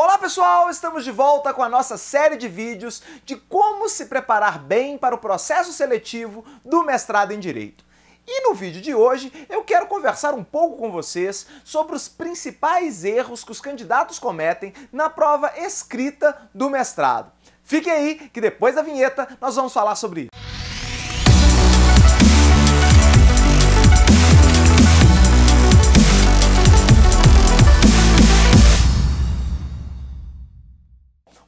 Olá pessoal, estamos de volta com a nossa série de vídeos de como se preparar bem para o processo seletivo do mestrado em Direito. E no vídeo de hoje eu quero conversar um pouco com vocês sobre os principais erros que os candidatos cometem na prova escrita do mestrado. Fiquem aí que depois da vinheta nós vamos falar sobre isso.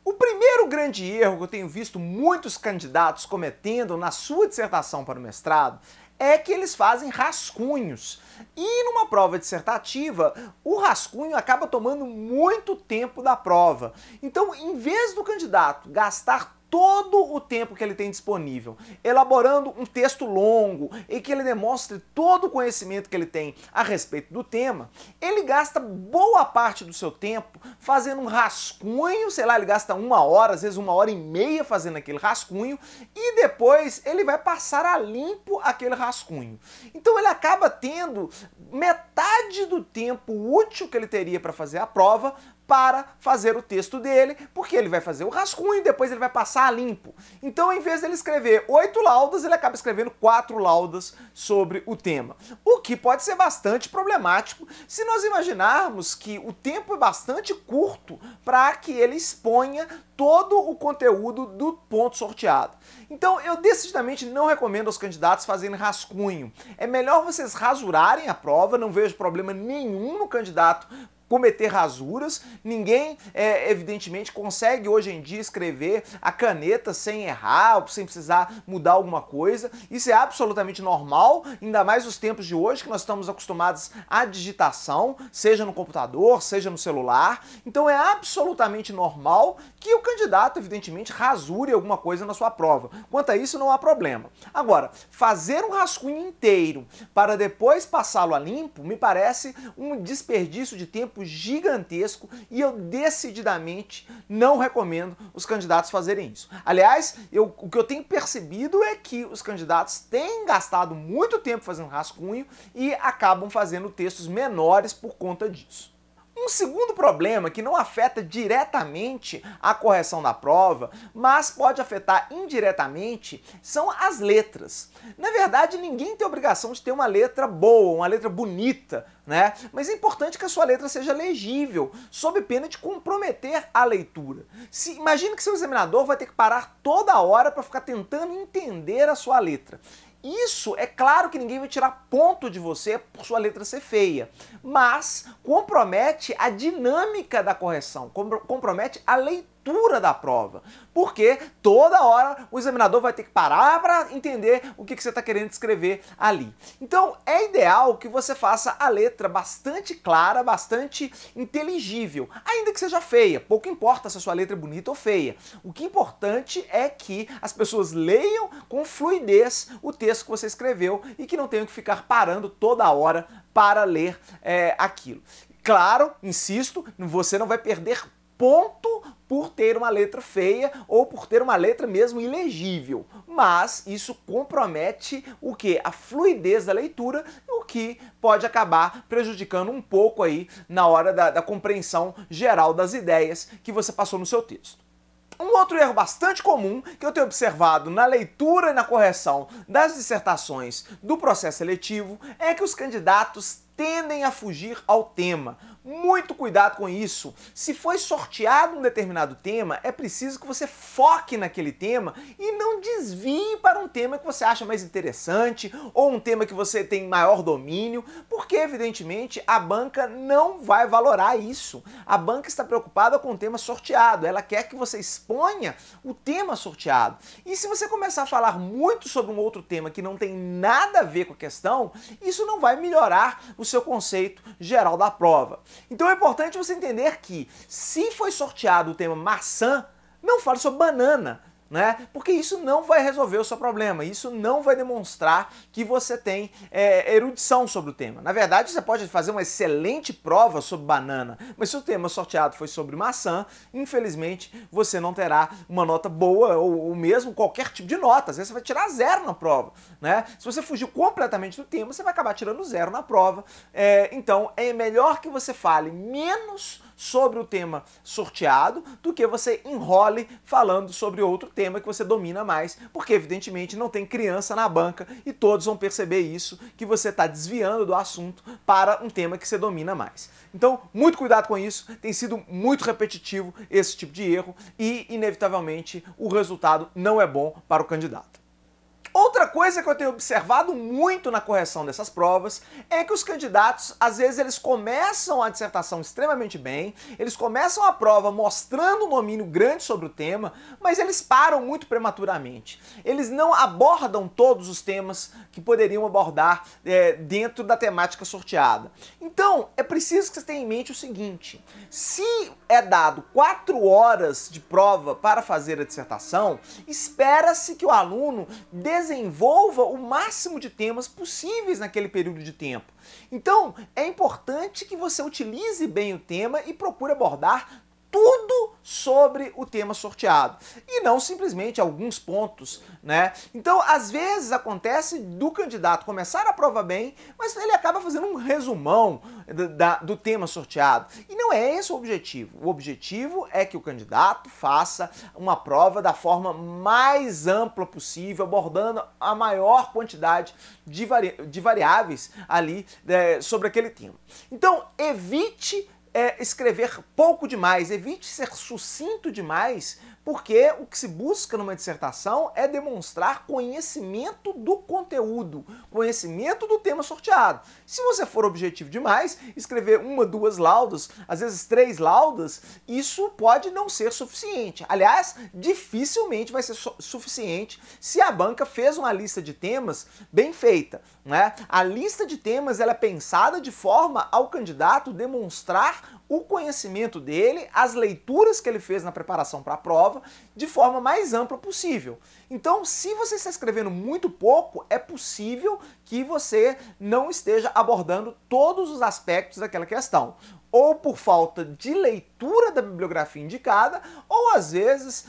O primeiro grande erro que eu tenho visto muitos candidatos cometendo na sua dissertação para o mestrado é que eles fazem rascunhos. E numa prova dissertativa, o rascunho acaba tomando muito tempo da prova. Então, em vez do candidato gastar todo o tempo que ele tem disponível elaborando um texto longo em que ele demonstre todo o conhecimento que ele tem a respeito do tema, ele gasta boa parte do seu tempo fazendo um rascunho, sei lá, ele gasta 1 hora, às vezes 1h30 fazendo aquele rascunho e depois ele vai passar a limpo aquele rascunho. Então ele acaba tendo metade do tempo útil que ele teria para fazer a prova para fazer o texto dele, porque ele vai fazer o rascunho e depois ele vai passar a limpo. Então, em vez de ele escrever 8 laudas, ele acaba escrevendo 4 laudas sobre o tema. O que pode ser bastante problemático se nós imaginarmos que o tempo é bastante curto para que ele exponha todo o conteúdo do ponto sorteado. Então, eu decididamente não recomendo aos candidatos fazerem rascunho. É melhor vocês rasurarem a prova, não vejo problema nenhum no candidato cometer rasuras. Ninguém, evidentemente, consegue hoje em dia escrever a caneta sem errar, sem precisar mudar alguma coisa. Isso é absolutamente normal, ainda mais nos tempos de hoje, que nós estamos acostumados à digitação, seja no computador, seja no celular. Então é absolutamente normal que o candidato, evidentemente, rasure alguma coisa na sua prova. Quanto a isso, não há problema. Agora, fazer um rascunho inteiro para depois passá-lo a limpo, me parece um desperdício de tempo gigantesco e eu decididamente não recomendo os candidatos fazerem isso. Aliás, o que eu tenho percebido é que os candidatos têm gastado muito tempo fazendo rascunho e acabam fazendo textos menores por conta disso. Um segundo problema que não afeta diretamente a correção da prova, mas pode afetar indiretamente, são as letras. Na verdade, ninguém tem obrigação de ter uma letra boa, uma letra bonita, né? Mas é importante que a sua letra seja legível, sob pena de comprometer a leitura. Imagine que seu examinador vai ter que parar toda hora para ficar tentando entender a sua letra. Isso, é claro que ninguém vai tirar ponto de você por sua letra ser feia, mas compromete a dinâmica da correção, compromete a leitura da prova, porque toda hora o examinador vai ter que parar para entender o que você está querendo escrever ali. Então é ideal que você faça a letra bastante clara, bastante inteligível, ainda que seja feia, pouco importa se a sua letra é bonita ou feia. O que é importante é que as pessoas leiam com fluidez o texto que você escreveu e que não tenham que ficar parando toda hora para ler aquilo. Claro, insisto, você não vai perder ponto por ter uma letra feia ou por ter uma letra mesmo ilegível, mas isso compromete o quê? A fluidez da leitura, o que pode acabar prejudicando um pouco aí na hora da compreensão geral das ideias que você passou no seu texto. Um outro erro bastante comum que eu tenho observado na leitura e na correção das dissertações do processo seletivo é que os candidatos tendem a fugir ao tema. Muito cuidado com isso. Se foi sorteado um determinado tema, é preciso que você foque naquele tema e não desvie para um tema que você acha mais interessante ou um tema que você tem maior domínio, porque evidentemente a banca não vai valorar isso. A banca está preocupada com o tema sorteado, ela quer que você exponha o tema sorteado. E se você começar a falar muito sobre um outro tema que não tem nada a ver com a questão, isso não vai melhorar o seu conceito geral da prova. Então é importante você entender que, se foi sorteado o tema maçã, não fale sobre banana, né? Porque isso não vai resolver o seu problema, isso não vai demonstrar que você tem erudição sobre o tema. Na verdade, você pode fazer uma excelente prova sobre banana, mas se o tema sorteado foi sobre maçã, infelizmente você não terá uma nota boa ou mesmo qualquer tipo de nota. Às vezes você vai tirar 0 na prova, né? Se você fugiu completamente do tema, você vai acabar tirando 0 na prova. Então é melhor que você fale menos sobre o tema sorteado do que você enrole falando sobre outro tema que você domina mais, porque evidentemente não tem criança na banca e todos vão perceber isso, que você está desviando do assunto para um tema que você domina mais. Então, muito cuidado com isso, tem sido muito repetitivo esse tipo de erro e, inevitavelmente, o resultado não é bom para o candidato. Outra coisa que eu tenho observado muito na correção dessas provas é que os candidatos, às vezes, eles começam a dissertação extremamente bem, eles começam a prova mostrando um domínio grande sobre o tema, mas eles param muito prematuramente. Eles não abordam todos os temas que poderiam abordar dentro da temática sorteada. Então, é preciso que você tenha em mente o seguinte: se é dado 4 horas de prova para fazer a dissertação, espera-se que o aluno desenvolva o máximo de temas possíveis naquele período de tempo. Então, é importante que você utilize bem o tema e procure abordar tudo sobre o tema sorteado e não simplesmente alguns pontos, né? Então, às vezes acontece do candidato começar a prova bem, mas ele acaba fazendo um resumão do tema sorteado. E não é esse o objetivo. O objetivo é que o candidato faça uma prova da forma mais ampla possível, abordando a maior quantidade de variáveis ali sobre aquele tema. Então, evite escrever pouco demais, evite ser sucinto demais, porque o que se busca numa dissertação é demonstrar conhecimento do conteúdo, conhecimento do tema sorteado. Se você for objetivo demais, escrever 1, 2 laudas, às vezes 3 laudas, isso pode não ser suficiente. Aliás, dificilmente vai ser suficiente se a banca fez uma lista de temas bem feita, né? A lista de temas ela é pensada de forma ao candidato demonstrar o conhecimento dele, as leituras que ele fez na preparação para a prova, de forma mais ampla possível. Então, se você está escrevendo muito pouco, é possível que você não esteja abordando todos os aspectos daquela questão. Ou por falta de leitura da bibliografia indicada, ou às vezes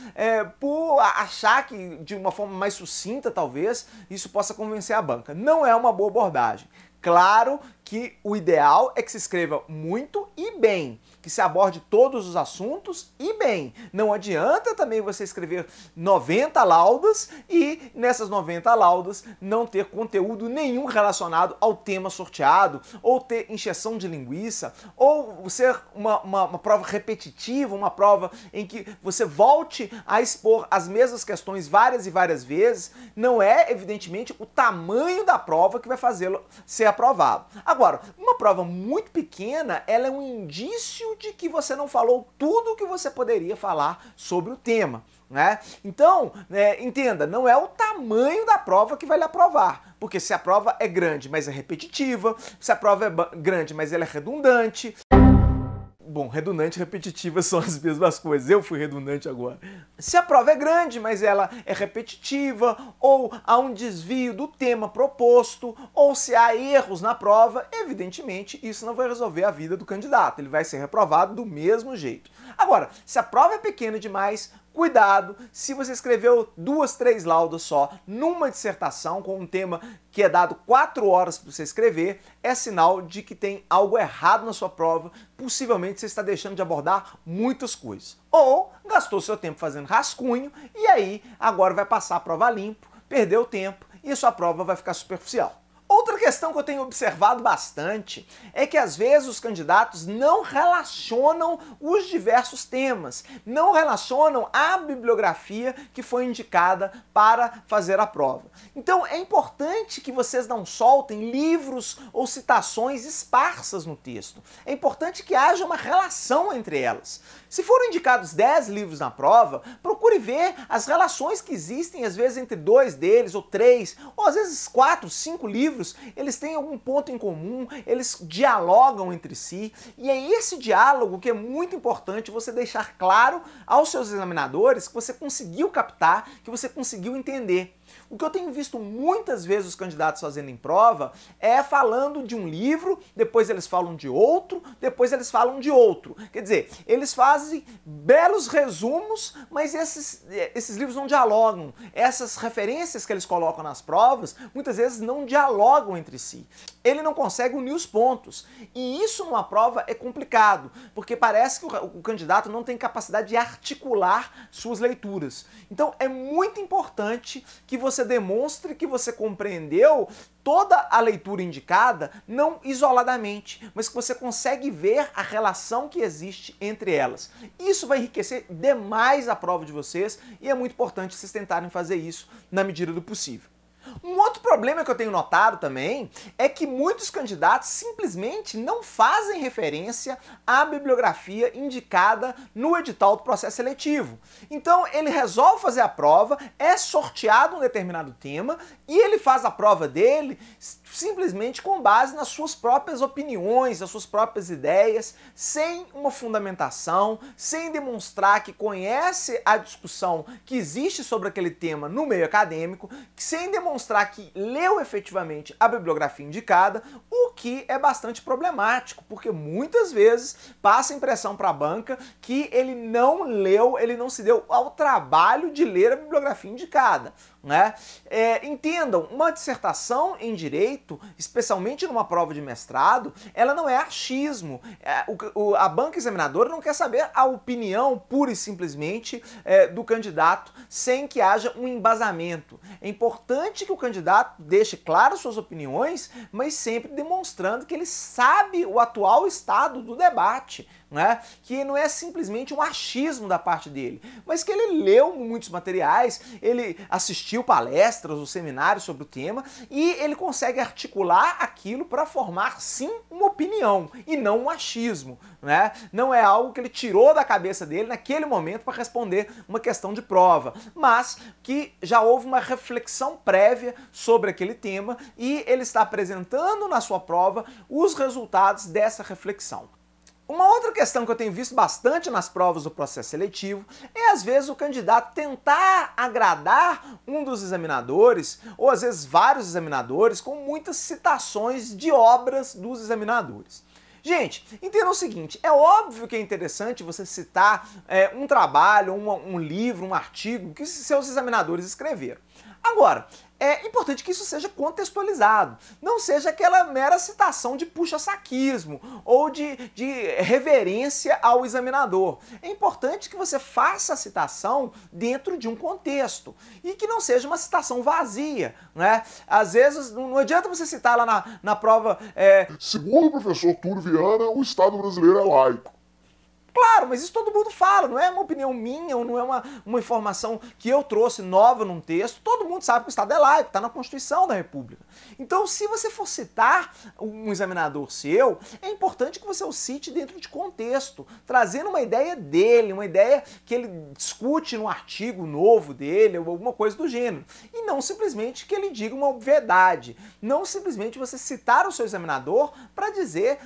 por achar que de uma forma mais sucinta, talvez, isso possa convencer a banca. Não é uma boa abordagem. Claro que o ideal é que se escreva muito e bem, que se aborde todos os assuntos e bem. Não adianta também você escrever 90 laudas e nessas 90 laudas não ter conteúdo nenhum relacionado ao tema sorteado, ou ter encheção de linguiça, ou ser uma prova repetitiva, uma prova em que você volte a expor as mesmas questões várias e várias vezes. Não é, evidentemente, o tamanho da prova que vai fazê-lo ser aprovado. Agora, uma prova muito pequena, ela é um indício de que você não falou tudo o que você poderia falar sobre o tema, né? Então, entenda, não é o tamanho da prova que vai lhe aprovar, porque se a prova é grande, mas é repetitiva, se a prova é grande, mas ela é redundante... Bom, redundante e repetitiva são as mesmas coisas, eu fui redundante agora. Se a prova é grande, mas ela é repetitiva, ou há um desvio do tema proposto, ou se há erros na prova, evidentemente isso não vai resolver a vida do candidato, ele vai ser reprovado do mesmo jeito. Agora, se a prova é pequena demais, cuidado, se você escreveu 2, 3 laudas só numa dissertação com um tema que é dado 4 horas para você escrever, é sinal de que tem algo errado na sua prova, possivelmente você está deixando de abordar muitas coisas. Ou gastou seu tempo fazendo rascunho e aí agora vai passar a prova limpo, perdeu tempo e a sua prova vai ficar superficial. Outra questão que eu tenho observado bastante é que às vezes os candidatos não relacionam os diversos temas, não relacionam a bibliografia que foi indicada para fazer a prova. Então é importante que vocês não soltem livros ou citações esparsas no texto. É importante que haja uma relação entre elas. Se foram indicados 10 livros na prova, procure ver as relações que existem às vezes entre 2 deles, ou 3, ou às vezes 4, 5 livros. Eles têm algum ponto em comum, eles dialogam entre si, e é esse diálogo que é muito importante você deixar claro aos seus examinadores que você conseguiu captar, que você conseguiu entender. O que eu tenho visto muitas vezes os candidatos fazendo em prova é falando de um livro, depois eles falam de outro, depois eles falam de outro. Quer dizer, eles fazem belos resumos, mas esses livros não dialogam. Essas referências que eles colocam nas provas, muitas vezes não dialogam dialogam entre si. Ele não consegue unir os pontos. E isso numa prova é complicado, porque parece que o candidato não tem capacidade de articular suas leituras. Então é muito importante que você demonstre que você compreendeu toda a leitura indicada, não isoladamente, mas que você consegue ver a relação que existe entre elas. Isso vai enriquecer demais a prova de vocês e é muito importante vocês tentarem fazer isso na medida do possível. Um outro problema que eu tenho notado também é que muitos candidatos simplesmente não fazem referência à bibliografia indicada no edital do processo seletivo. Então ele resolve fazer a prova, é sorteado um determinado tema e ele faz a prova dele simplesmente com base nas suas próprias opiniões, nas suas próprias ideias, sem uma fundamentação, sem demonstrar que conhece a discussão que existe sobre aquele tema no meio acadêmico, sem demonstrar que leu efetivamente a bibliografia indicada, o que é bastante problemático, porque muitas vezes passa a impressão para a banca que ele não leu, ele não se deu ao trabalho de ler a bibliografia indicada. Né? Entendam, uma dissertação em direito, especialmente numa prova de mestrado, ela não é achismo. A banca examinadora não quer saber a opinião pura e simplesmente do candidato sem que haja um embasamento. É importante que o candidato deixe claras suas opiniões, mas sempre demonstrando que ele sabe o atual estado do debate. Né? Que não é simplesmente um achismo da parte dele, mas que ele leu muitos materiais, ele assistiu palestras ou seminários sobre o tema e ele consegue articular aquilo para formar sim uma opinião e não um achismo. Né? Não é algo que ele tirou da cabeça dele naquele momento para responder uma questão de prova, mas que já houve uma reflexão prévia sobre aquele tema e ele está apresentando na sua prova os resultados dessa reflexão. Uma outra questão que eu tenho visto bastante nas provas do processo seletivo é, às vezes, o candidato tentar agradar um dos examinadores, ou às vezes vários examinadores, com muitas citações de obras dos examinadores. Gente, entendam o seguinte, é óbvio que é interessante você citar um trabalho, um livro, um artigo que seus examinadores escreveram. Agora, é importante que isso seja contextualizado, não seja aquela mera citação de puxa-saquismo ou de reverência ao examinador. É importante que você faça a citação dentro de um contexto e que não seja uma citação vazia. Né? Às vezes, não adianta você citar lá na prova... Segundo o professor Túlio Viana, o Estado brasileiro é laico. Claro, mas isso todo mundo fala, não é uma opinião minha, ou não é uma informação que eu trouxe nova num texto. Todo mundo sabe que o Estado é laico, está na Constituição da República. Então, se você for citar um examinador seu, é importante que você o cite dentro de contexto, trazendo uma ideia dele, uma ideia que ele discute no artigo novo dele, ou alguma coisa do gênero. E não simplesmente que ele diga uma obviedade. Não simplesmente você citar o seu examinador para dizer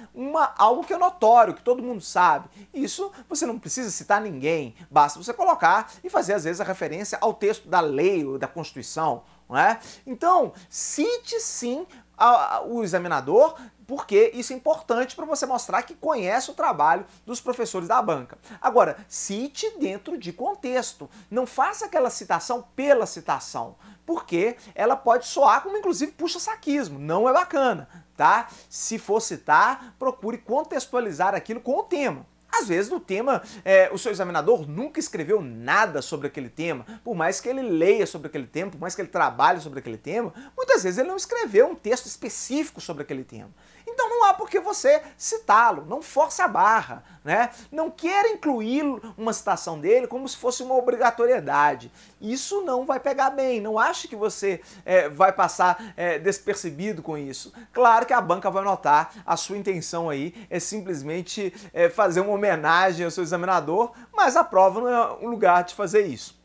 algo que é notório, que todo mundo sabe. Isso você não precisa citar ninguém, basta você colocar e fazer às vezes a referência ao texto da lei ou da Constituição, não é? Então, cite sim o examinador, porque isso é importante para você mostrar que conhece o trabalho dos professores da banca. Agora, cite dentro de contexto, não faça aquela citação pela citação, porque ela pode soar como inclusive puxa-saquismo, não é bacana, tá? Se for citar, procure contextualizar aquilo com o tema. Às vezes no tema, o seu examinador nunca escreveu nada sobre aquele tema, por mais que ele leia sobre aquele tema, por mais que ele trabalhe sobre aquele tema, muitas vezes ele não escreveu um texto específico sobre aquele tema. Então não há por que você citá-lo, não force a barra, né? Não queira incluir uma citação dele como se fosse uma obrigatoriedade. Isso não vai pegar bem, não ache que você vai passar despercebido com isso. Claro que a banca vai notar, a sua intenção aí é simplesmente fazer uma homenagem ao seu examinador, mas a prova não é um lugar de fazer isso.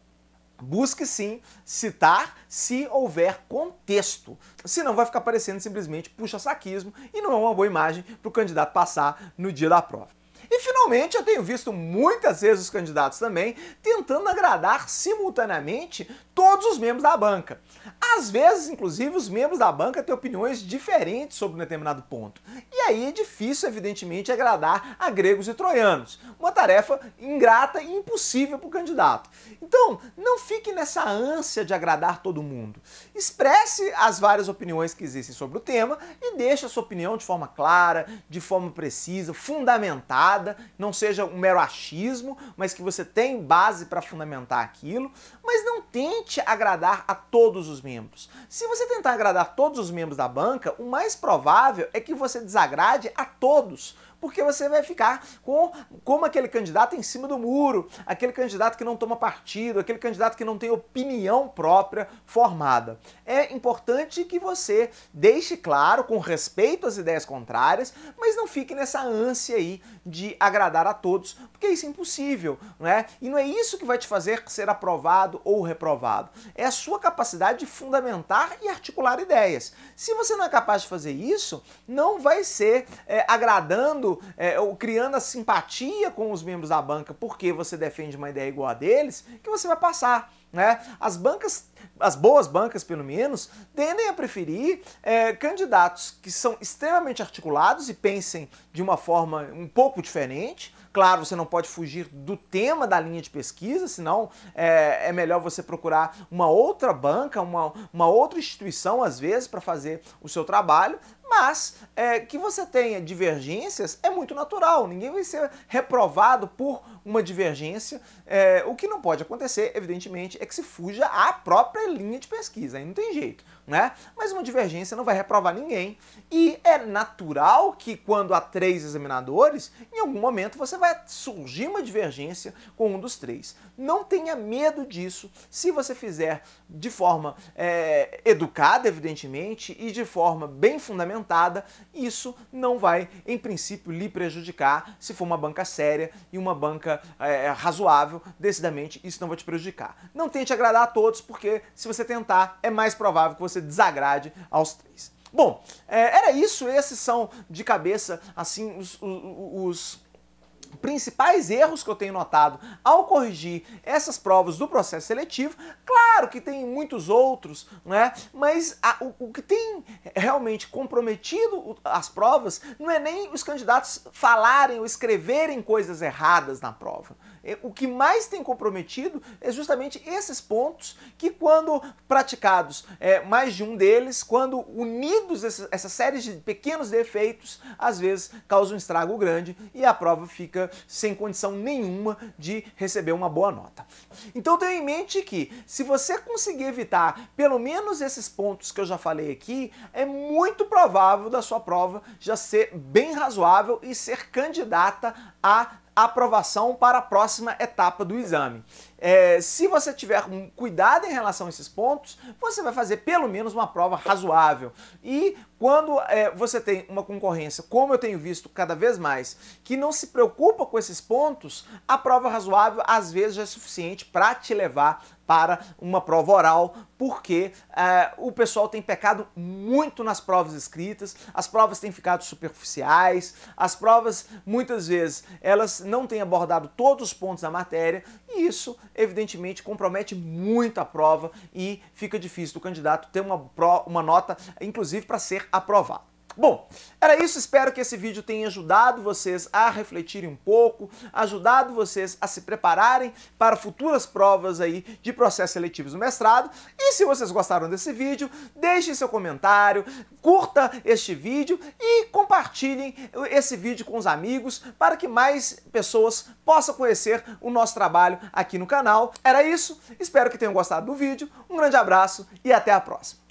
Busque sim citar se houver contexto, senão vai ficar parecendo simplesmente puxa-saquismo e não é uma boa imagem para o candidato passar no dia da prova. E finalmente eu tenho visto muitas vezes os candidatos também tentando agradar simultaneamente todos os membros da banca. Às vezes, inclusive, os membros da banca têm opiniões diferentes sobre um determinado ponto. E aí é difícil, evidentemente, agradar a gregos e troianos. Uma tarefa ingrata e impossível para o candidato. Então, não fique nessa ânsia de agradar todo mundo. Expresse as várias opiniões que existem sobre o tema e deixe a sua opinião de forma clara, de forma precisa, fundamentada, não seja um mero achismo, mas que você tem base para fundamentar aquilo, mas não tente agradar a todos os membros. Se você tentar agradar todos os membros da banca, o mais provável é que você desagrade a todos, porque você vai ficar como aquele candidato em cima do muro, aquele candidato que não toma partido, aquele candidato que não tem opinião própria formada. É importante que você deixe claro, com respeito às ideias contrárias, mas não fique nessa ânsia aí de agradar a todos, porque isso é impossível, não é? E não é isso que vai te fazer ser aprovado ou reprovado. É a sua capacidade de fundamentar e articular ideias. Se você não é capaz de fazer isso, não vai ser agradando ou criando a simpatia com os membros da banca porque você defende uma ideia igual a deles, que você vai passar, né? As boas bancas, pelo menos, tendem a preferir candidatos que são extremamente articulados e pensem de uma forma um pouco diferente. Claro, você não pode fugir do tema da linha de pesquisa, senão é melhor você procurar uma outra banca, uma outra instituição, às vezes, para fazer o seu trabalho, mas que você tenha divergências é muito natural, ninguém vai ser reprovado por uma divergência. O que não pode acontecer, evidentemente, é que se fuja à própria linha de pesquisa, aí não tem jeito, né? Mas uma divergência não vai reprovar ninguém, e é natural que quando há 3 examinadores, em algum momento você vai surgir uma divergência com um dos 3. Não tenha medo disso, se você fizer de forma educada, evidentemente, e de forma bem fundamentada, isso não vai, em princípio, lhe prejudicar. Se for uma banca séria e uma banca razoável, decididamente isso não vai te prejudicar. Não tente agradar a todos, porque se você tentar, é mais provável que você desagrade aos 3. Bom, era isso. Esses são, de cabeça, assim, os principais erros que eu tenho notado ao corrigir essas provas do processo seletivo. Claro que tem muitos outros, né? Mas o que tem realmente comprometido as provas não é nem os candidatos falarem ou escreverem coisas erradas na prova. O que mais tem comprometido é justamente esses pontos que, quando praticados mais de um deles, quando unidos essa série de pequenos defeitos, às vezes causam um estrago grande e a prova fica sem condição nenhuma de receber uma boa nota. Então tenha em mente que, se você conseguir evitar pelo menos esses pontos que eu já falei aqui, é muito provável da sua prova já ser bem razoável e ser candidata a aprovação para a próxima etapa do exame. Se você tiver um cuidado em relação a esses pontos, você vai fazer pelo menos uma prova razoável. E quando você tem uma concorrência, como eu tenho visto cada vez mais, que não se preocupa com esses pontos, a prova razoável às vezes já é suficiente para te levar para uma prova oral, porque o pessoal tem pecado muito nas provas escritas, as provas têm ficado superficiais, as provas, muitas vezes, elas não têm abordado todos os pontos da matéria, e isso, evidentemente, compromete muito a prova e fica difícil do candidato ter uma nota, inclusive, para ser aprovado. Bom, era isso. Espero que esse vídeo tenha ajudado vocês a refletirem um pouco, ajudado vocês a se prepararem para futuras provas aí de processos seletivos no mestrado. E se vocês gostaram desse vídeo, deixem seu comentário, curta este vídeo e compartilhem esse vídeo com os amigos para que mais pessoas possam conhecer o nosso trabalho aqui no canal. Era isso. Espero que tenham gostado do vídeo. Um grande abraço e até a próxima.